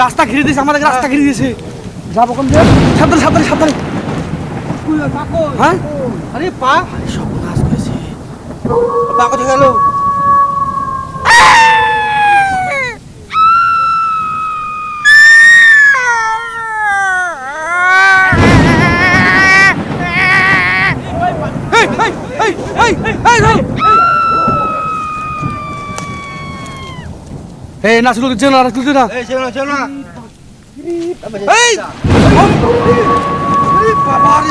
রাস্তা ঘিরে দিয়েছে, আমাদের রাস্তা ঘিরে দিয়েছে। যাবো কোন দিকে? সাবধানে সাবধানে সাবধানে। হ্যাঁ আরে পা সব নাশ করেছে। পা কোথায় গেল? এই না শুরু চেনো না তুলতে না এই চেনো চেনো না এই বাবা রে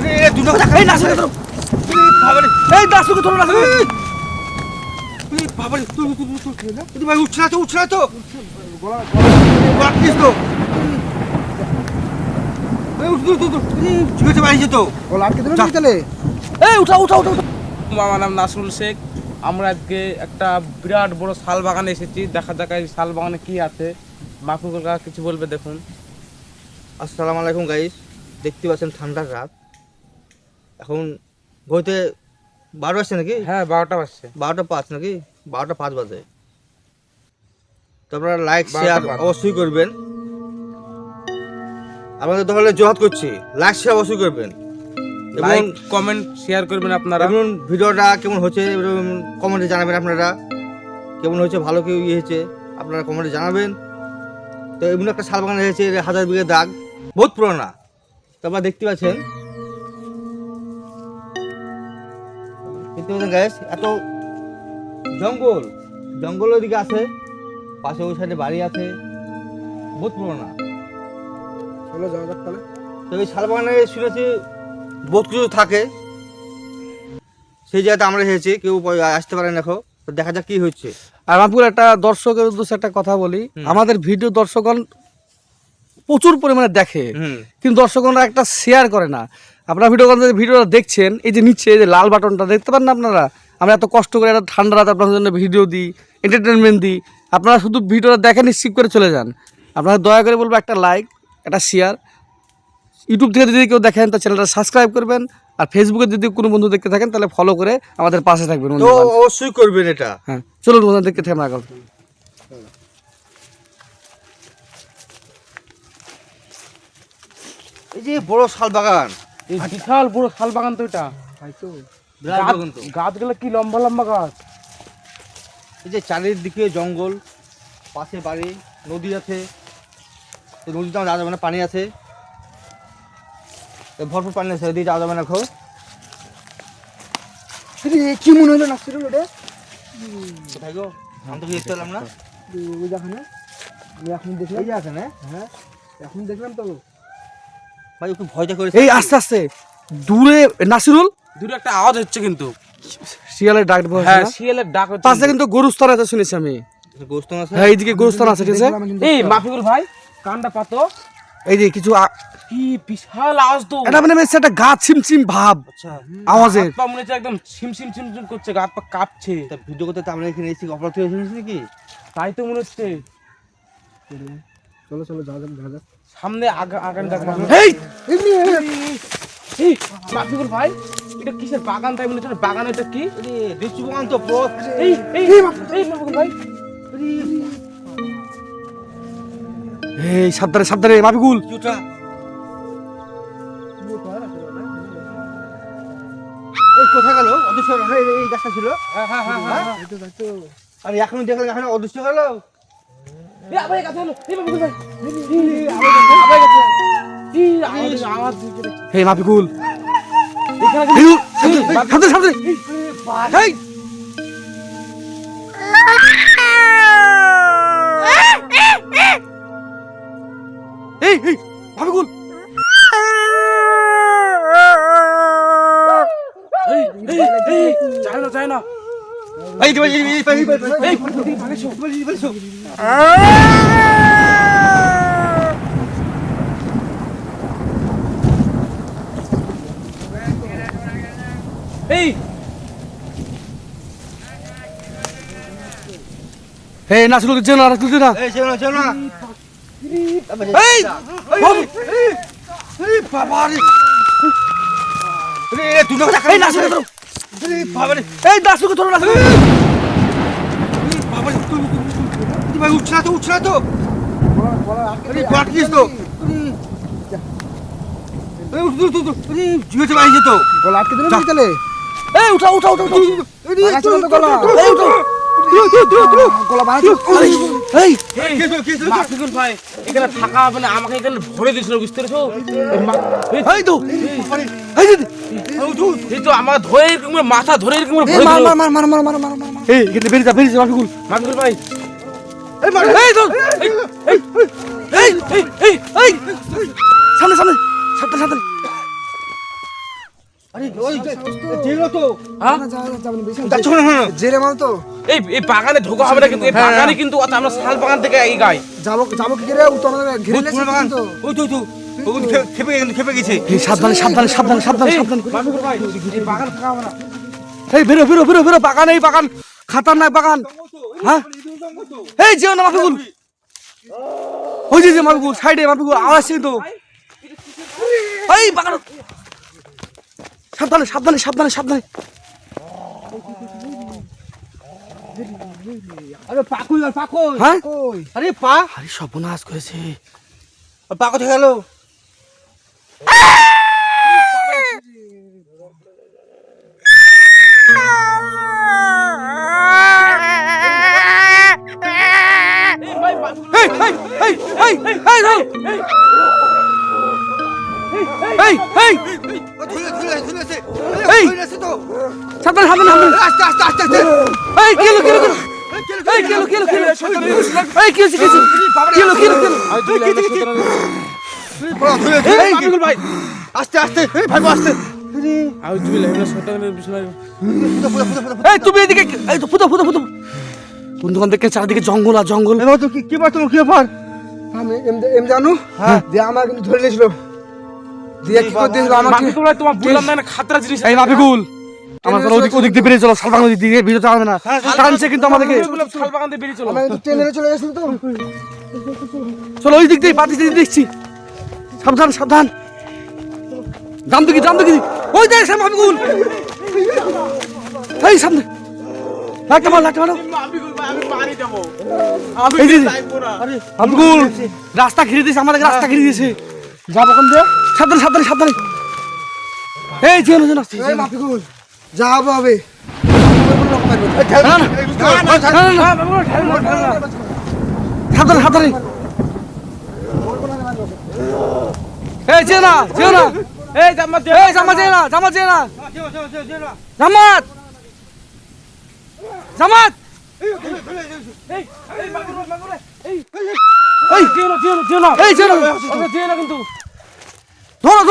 রে দুটো কথা এই না শুরু ধরো বাবা রে এই না শুরু ধরো না এই বাবা রে তুই না তুই ভাই উঠছ না তো গলা কিস তো এই উঠ ঠিক আছে ভাই যেত গলা আটকে দেবে চলে এই উঠা আমার নাম নাসরুল শেখ। আমরা আজকে একটা বিরাট বড় শাল বাগানে এসেছি। দেখা যাক এই শাল বাগানে কি আছে। মাহফুজুল কাকা কিছু বলবে দেখুন। আসসালামু আলাইকুম গাইস, দেখতে পাচ্ছেন ঠান্ডার রাত, এখন ঘড়িতে 12 বাজছে নাকি? হ্যাঁ 12টা বাজছে, 12:05 নাকি 12:05 বাজে। তো আপনারা লাইক শেয়ার অবশ্যই করবেন। আপনাদের দলে জোহাত করছি, লাইক শেয়ার অবশ্যই করবেন, লাইক কমেন্ট শেয়ার করবেন আপনারা। এবং ভিডিওটা কেমন হচ্ছে কমেন্টে জানাবেন। আপনারা কেমন হয়েছে, ভালো কি হয়েছে আপনারা কমেন্টে জানাবেন। তো এমন একটা শাল বাগান হয়েছে 1000 বিঘে দাগ, বহুত পুরোনো। তো আপনারা দেখতে পাচ্ছেন গ্যাস, এত জঙ্গল ওইদিকে আছে, পাশে ওই সাইডে বাড়ি আছে, বহুত পুরোনো। চলো যাওয়া যাক তাহলে। তো এই শাল বাগানে শুনেছি বহুত কিছু থাকে, সেই জায়গাতে আমরা এসেছি, কেউ আসতে পারেন দেখো। তো দেখা যাক কি হচ্ছে। আর মাহফুজুল একটা দর্শকের উদ্দেশ্যে একটা কথা বলি, আমাদের ভিডিও দর্শকগণ প্রচুর পরিমাণে দেখে, কিন্তু দর্শকগণরা একটা শেয়ার করে না। আপনারা ভিডিওটা দেখছেন, এই যে নিচে এই যে লাল বাটনটা দেখতে পান না আপনারা, আমরা এত কষ্ট করে একটা ঠান্ডা রাত আপনাদের জন্য ভিডিও দিই, এন্টারটেনমেন্ট দিই, আপনারা শুধু ভিডিওটা দেখেন স্কিপ করে চলে যান। আপনারা দয়া করে বলবো একটা লাইক, একটা শেয়ার। ইউটিউব থেকে যদি কেউ দেখেন তো চ্যানেলটা সাবস্ক্রাইব করবেন, আর ফেসবুকে যদি কোনো বন্ধু দেখতে থাকেন তাহলে ফলো করে আমাদের পাশে থাকবেন। তো অবশ্যই করবেন এটা। হ্যাঁ চলুন বন্ধু দেখতে থাকি আমরা। এই যে বড় শাল বাগান, এই বিশাল বড় শাল বাগান তো এটা, গাছগুলো কি লম্বা লম্বা গাছ। এই যে চারিদিকে জঙ্গল, পাশে বাড়ি, নদী আছে, নদীতে যাওয়া যাবে না, পানি আছে, ভরপুর পানি আছে, ওইদিকে যাওয়া যাবে না। কি মনে হলো না ছিল ওটা? কোথায় গো? আমি তো দেখতে পেলাম না। ওই দেখেন, আমি এখন দেখলাম। এই যে আছে না? হ্যাঁ এখন দেখলাম তো ভাই একটু ভয়টা করে। এই আস্তে আস্তে দূরে নাসিরুল, দূরে একটা আওয়াজ হচ্ছে কিন্তু শিয়ালের ডাক। হ্যাঁ শিয়ালের ডাক হচ্ছে। পাশে কিন্তু গরুস্থান আছে শুনেছি আমি। গোস্ত আছে? হ্যাঁ এইদিকে গরুস্থান আছে, ঠিক আছে। এই মাহফুজুল ভাই কানটা পাতো, এই যে কিছু কি বিশাল আওয়াজ তো। এটা মানে একটা গা ছিমছিম ভাব। আচ্ছা আওয়াজে পা মনে হচ্ছে একদম ছিমছিম ছিমছিম করছে, গা পা কাঁপছে। তা ভিডিও করতে আমরা এখানে এসেছি, অপরাধ হয়ে এসেছি নাকি? তাই তো মনে হচ্ছে। চলো চলো যাওয়া যাক। সামনে আগান দেখ। এই এই মাহফুজুল ভাই এটা কিসের বাগান? তাই মনে হচ্ছে বাগান। এটা কি? লিচু বাগান তো পথ। এই মাহফুজুল ভাই, এই সাবধানে সাবধানে মাহফুজুল। কিছুটা এই কোথায় গেল? অদৃশ্য হলো না? এই গাছটা ছিল। হ্যাঁ হ্যাঁ হ্যাঁ হ্যাঁ। আর এখন দেখলাম এখন অদৃশ্য গেল। এই আবার এই গাছ হলো। এই মাহফুজুল ভাই, আবার গাছ। এই আওয়াজ দিচ্ছে। এই মাহফুজুল এখানে সাবধানে সাবধানে। এই এই এই মাহফুজুল, চাই না এই এই এই নাসরুল যেও না রাসুল না এই চেনো চেনো না এই এই বাবা রে রে তুই না এই নাসরুল ধরো বাবা রে এই নাসরুল ধরো নাসরুল বাবা রে তুই ভাই উঠছ না তো আরে বাট কিস তো এই উঠ তুই আরে জিওতে বাইরে যেত গলা আটকে দিল নাকি তাহলে এই উঠা এই উঠো গলা বানাচ্ছ এই মাফিকুল ভাই এখানে থাকা হবে না, আমাকে এখানে ভরে দিয়েছিল, বুঝতে পেরেছো? এই তো এই দিদি এই তো আমার ধরে এরকম করে মাথা ধরে এরকম করে এই ভরে মার দিল। মার মার মার মার মার মার মার এই এখানে বেরিয়ে যা মাফিকুল মাফিকুল ভাই এই তো এই সামনে সামনে সামনে আরে ওই জেলো তো হ্যাঁ? যাচ্ছ না জেলে মাল তো এই বাগানে ঢোকা হবে না কিন্তু, এই বাগানে কিন্তু আমরা শাল বাগান থেকে এগাই। যাবো কি করে তো আমাদের ঘিরে পুরো বাগান তো ওই তো ওগুলো খেপে গেছে এই সাবধানে মাফিকুল ভাই এই বাগান থাকা হবে না। এই বেরো বাগান, এই বাগান খাতারনাক বাগান। হ্যাঁ এই যেও না মাফিকুল, ওই যে মাফিকুল সাইডে মাফিকুল আওয়াজ কিন্তু এই বাগান। সাবধানে আরে পাকুই হ্যাঁ আরে পা আরে সর্বনাশ করেছে। পা কোথায় গেল এই ধরো এই ধুলেছে এই! তো সাবধানে আস্তে এই কিলো এই কি হয়েছে এই মাফিকুল ভাই আস্তে এই ভাই আস্তে এই তুমি এদিকে এই তো ফুটো বন্ধুগণ দেখে চারদিকে জঙ্গল আর জঙ্গল। এবার তো কি পার তোমার কি ব্যাপার আমি এম জানো হ্যাঁ দিয়ে আমার কিন্তু ধরে নিয়েছিল দিয়ে কি করে দিয়েছিল আমাকে মাফিকুল ভাই তোমার বললাম না খাতরা জিনিস। এই মাফিকুল আমার ওদিক দিয়ে বেরিয়ে চলো, শালবাগান ওদিক দিয়ে ভিডিও চালাবে না, টানছে কিন্তু আমাদেরকে। শাল বাগান দিয়ে বেরিয়ে চলো। আমি কিন্তু ট্রেনে চলে গেছিল তো চলো ওই দিক দিয়ে পাতি দিয়ে দেখছি। সাবধান দাম দেখি ওই দেখ মাফিকুল এই সামনে লাইটটা মারো মাফিকুল ভাই আমি পানি দেবো, এই যে যাইবো না। মাফিকুল রাস্তা ঘিরে দিয়েছে, আমাদেরকে রাস্তা ঘিরে দিয়েছে। যাবো কোন দিয়ে? সাবধানে এই যেন এই মাফিকুল যাবো হবে সাবধানে এই যেও না এই জামাত দে, এই জামাত এই মাফিকুল ভাই এই এই যেও না এই যেও না যেও না কিন্তু। ধরো